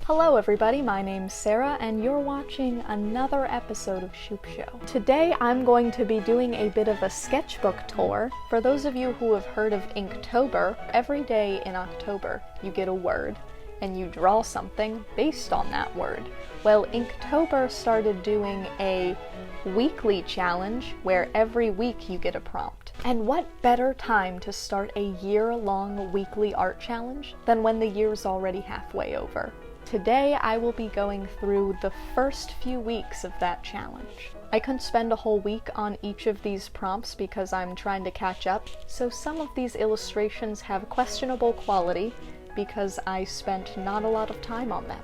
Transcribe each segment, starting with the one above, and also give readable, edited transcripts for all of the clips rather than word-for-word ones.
Hello everybody, my name's Sarah and you're watching another episode of ShoopShow. Today I'm going to be doing a bit of a sketchbook tour. For those of you who have heard of Inktober, every day in October you get a word and you draw something based on that word. Well, Inktober started doing a weekly challenge where every week you get a prompt. And what better time to start a year-long weekly art challenge than when the year's already halfway over? Today I will be going through the first few weeks of that challenge. I couldn't spend a whole week on each of these prompts because I'm trying to catch up, so some of these illustrations have questionable quality because I spent not a lot of time on them.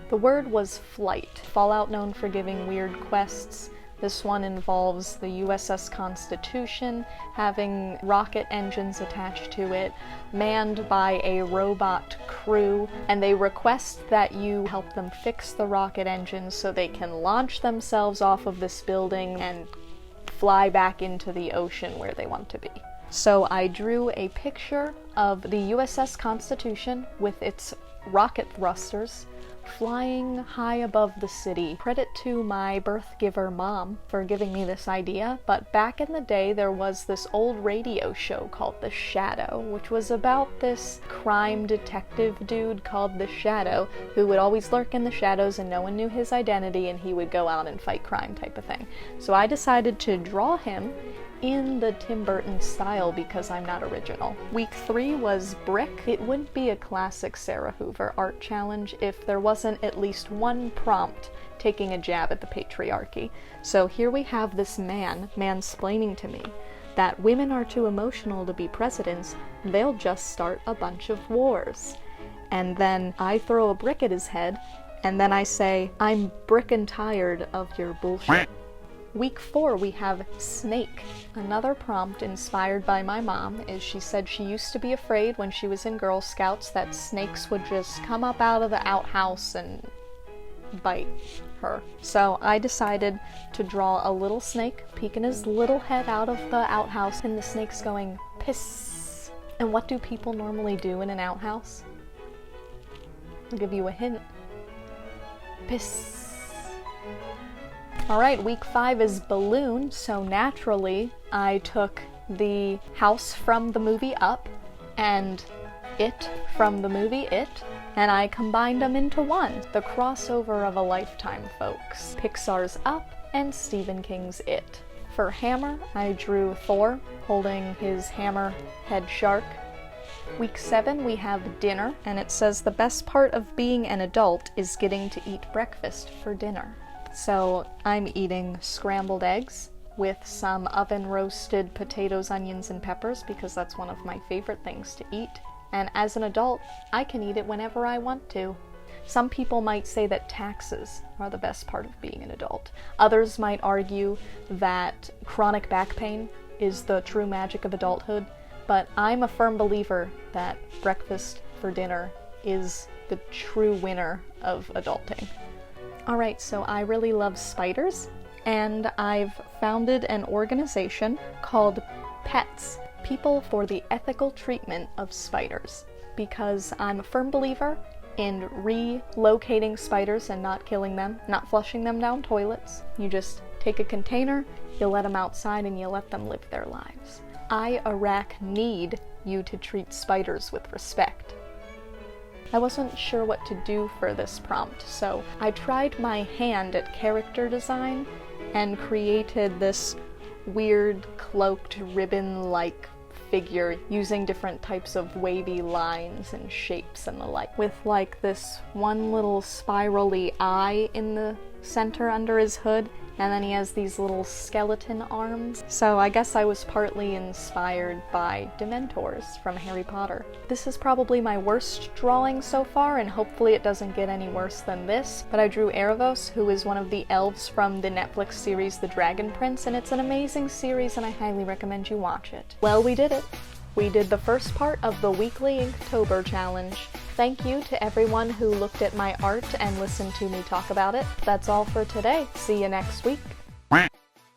The word was flight. Fallout known for giving weird quests. This one involves the USS Constitution having rocket engines attached to it, manned by a robot crew, and they request that you help them fix the rocket engines so they can launch themselves off of this building and fly back into the ocean where they want to be. So I drew a picture of the USS Constitution with its rocket thrusters flying high above the city. Credit to my birth giver mom for giving me this idea, but back in the day there was this old radio show called The Shadow, which was about this crime detective dude called The Shadow who would always lurk in the shadows and no one knew his identity and he would go out and fight crime type of thing. So I decided to draw him in the Tim Burton style because I'm not original. Week 3 was brick. It wouldn't be a classic Sarah Hoover art challenge if there wasn't at least one prompt taking a jab at the patriarchy. So here we have this man mansplaining to me that women are too emotional to be presidents, they'll just start a bunch of wars. And then I throw a brick at his head, and then I say, I'm brickin' tired of your bullshit. Week 4 we have snake. Another prompt inspired by my mom is she said she used to be afraid when she was in Girl Scouts that snakes would just come up out of the outhouse and bite her. So I decided to draw a little snake peeking his little head out of the outhouse and the snake's going piss. And what do people normally do in an outhouse? I'll give you a hint. Piss. Alright, week 5 is balloon, so naturally I took the house from the movie Up and It from the movie It, and I combined them into one. The crossover of a lifetime, folks. Pixar's Up and Stephen King's It. For hammer, I drew Thor holding his hammer head shark. Week 7 we have dinner, and it says the best part of being an adult is getting to eat breakfast for dinner. So I'm eating scrambled eggs with some oven roasted potatoes, onions, and peppers because that's one of my favorite things to eat. And as an adult, I can eat it whenever I want to. Some people might say that taxes are the best part of being an adult. Others might argue that chronic back pain is the true magic of adulthood, but I'm a firm believer that breakfast for dinner is the true winner of adulting. Alright, so I really love spiders, and I've founded an organization called PETS, People for the Ethical Treatment of Spiders, because I'm a firm believer in relocating spiders and not killing them, not flushing them down toilets. You just take a container, you let them outside, and you let them live their lives. I, Iraq, need you to treat spiders with respect. I wasn't sure what to do for this prompt, so I tried my hand at character design and created this weird cloaked ribbon-like figure using different types of wavy lines and shapes and the like, with like this one little spirally eye in the center under his hood, and then he has these little skeleton arms. So I guess I was partly inspired by Dementors from Harry Potter. This is probably my worst drawing so far, and hopefully it doesn't get any worse than this, but I drew Erebos, who is one of the elves from the Netflix series The Dragon Prince, and it's an amazing series and I highly recommend you watch it. Well, we did it. We did the first part of the weekly Inktober challenge. Thank you to everyone who looked at my art and listened to me talk about it. That's all for today. See you next week.